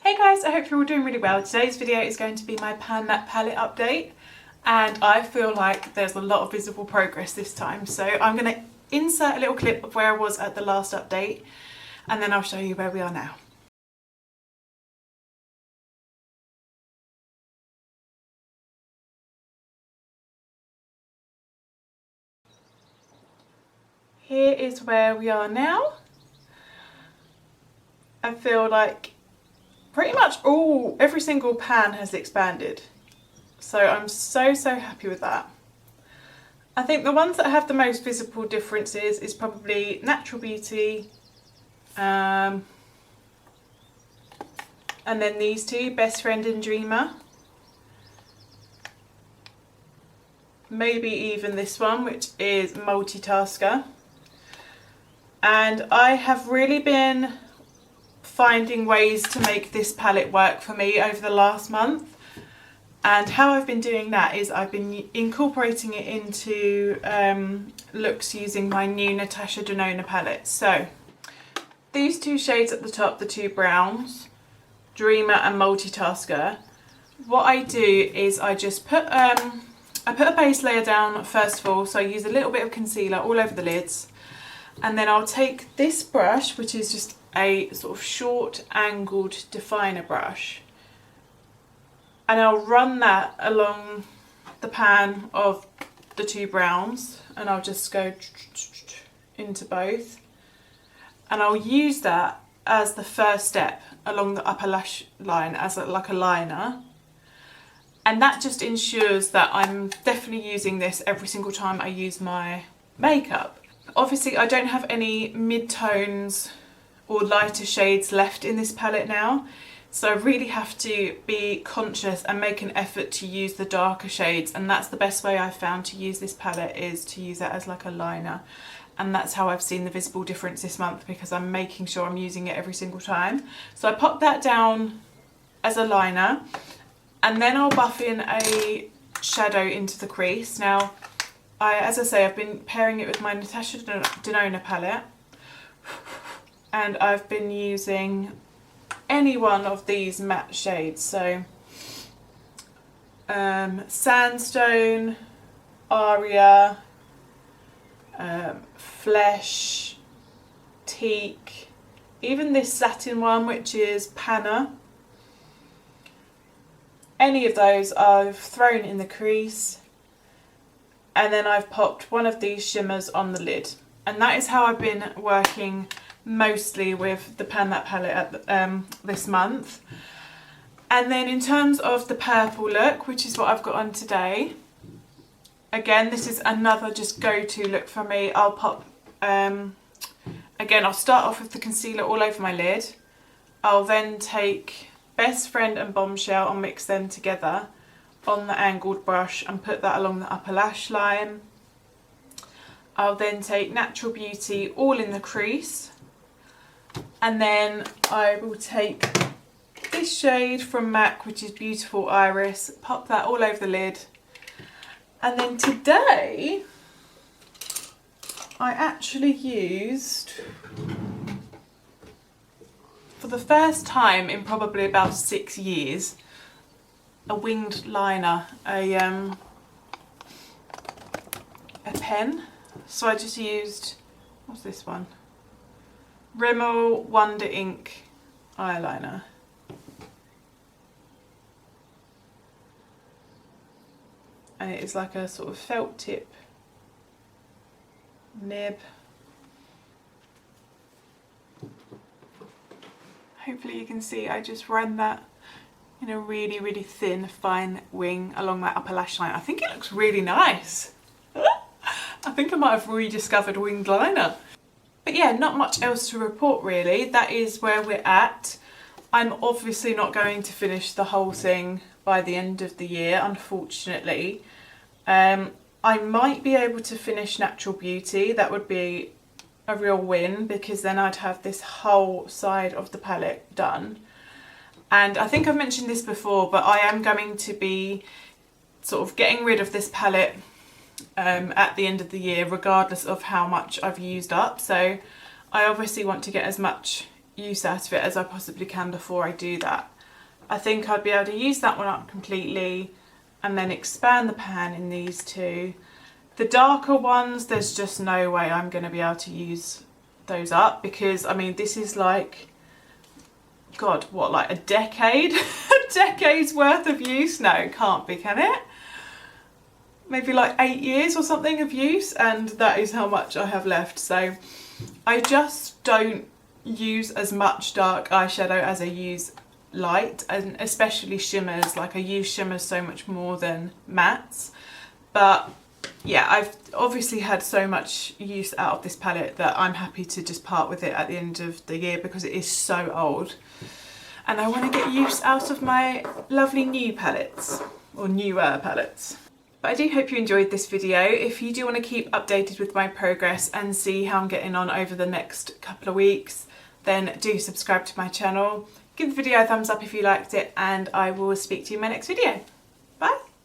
Hey guys, I hope you're all doing really well. Today's video is going to be my pan that palette update, and I feel like there's a lot of visible progress this time. So I'm going to insert a little clip of where I was at the last update, and then I'll show you where we are now. Here is where we are now. I feel like pretty much every single pan has expanded. So I'm so happy with that. I think the ones that have the most visible differences is probably Natural Beauty, and then these two, Best Friend and Dreamer. Maybe even this one, which is Multitasker. And I have really been finding ways to make this palette work for me over the last month. And how I've been doing that is I've been incorporating it into looks using my new Natasha Denona palette. So these two shades at the top, the two browns, Dreamer and Multitasker, what I do is I just put I put a base layer down first of all, so I use a little bit of concealer all over the lids, and then I'll take this brush, which is just a sort of short angled definer brush, and I'll run that along the pan of the two browns, and I'll just go into both, and I'll use that as the first step along the upper lash line as like a liner. And that just ensures that I'm definitely using this every single time I use my makeup. Obviously I don't have any mid-tones or lighter shades left in this palette now, so I really have to be conscious and make an effort to use the darker shades, and that's the best way I've found to use this palette, is to use it as like a liner. And that's how I've seen the visible difference this month, because I'm making sure I'm using it every single time. So I pop that down as a liner, and then I'll buff in a shadow into the crease. Now, as I say, I've been pairing it with my Natasha Denona palette, and I've been using any one of these matte shades. So Sandstone, Aria, Flesh, Teak, even this satin one, which is Panna. Any of those I've thrown in the crease, and then I've popped one of these shimmers on the lid, and that is how I've been working mostly with the Pan That palette at this month. And then in terms of the purple look, which is what I've got on today, again, this is another just go-to look for me. I'll pop, again, I'll start off with the concealer all over my lid. I'll then take Best Friend and Bombshell and mix them together on the angled brush and put that along the upper lash line. I'll then take Natural Beauty all in the crease, and then I will take this shade from MAC, which is Beautiful Iris, pop that all over the lid. And then today I actually used, for the first time in probably about 6 years, a winged liner, a pen. So I just used, what's this one? Rimmel Wonder Ink eyeliner. And it is like a sort of felt tip nib. Hopefully you can see I just ran that in a really thin, fine wing along my upper lash line. I think it looks really nice. I think I might have rediscovered winged liner. But yeah, not much else to report really. That is where we're at. I'm obviously not going to finish the whole thing by the end of the year, unfortunately. I might be able to finish Natural Beauty. That would be a real win, because then I'd have this whole side of the palette done. And I think I've mentioned this before, but I am going to be sort of getting rid of this palette at the end of the year, regardless of how much I've used up. So I obviously want to get as much use out of it as I possibly can before I do that. I think I'd be able to use that one up completely and then expand the pan in these two. The darker ones, there's just no way I'm going to be able to use those up, because I mean this is like, God, what, like a decade? A decade's worth of use? No, it can't be, can it? Maybe like 8 years or something of use, and that is how much I have left. So I just don't use as much dark eyeshadow as I use light, and especially shimmers. Like I use shimmers so much more than mattes. But yeah, I've obviously had so much use out of this palette that I'm happy to just part with it at the end of the year, because it is so old and I want to get use out of my lovely new palettes, or newer palettes. But I do hope you enjoyed this video. If you do want to keep updated with my progress and see how I'm getting on over the next couple of weeks, then do subscribe to my channel. Give the video a thumbs up if you liked it, and I will speak to you in my next video. Bye!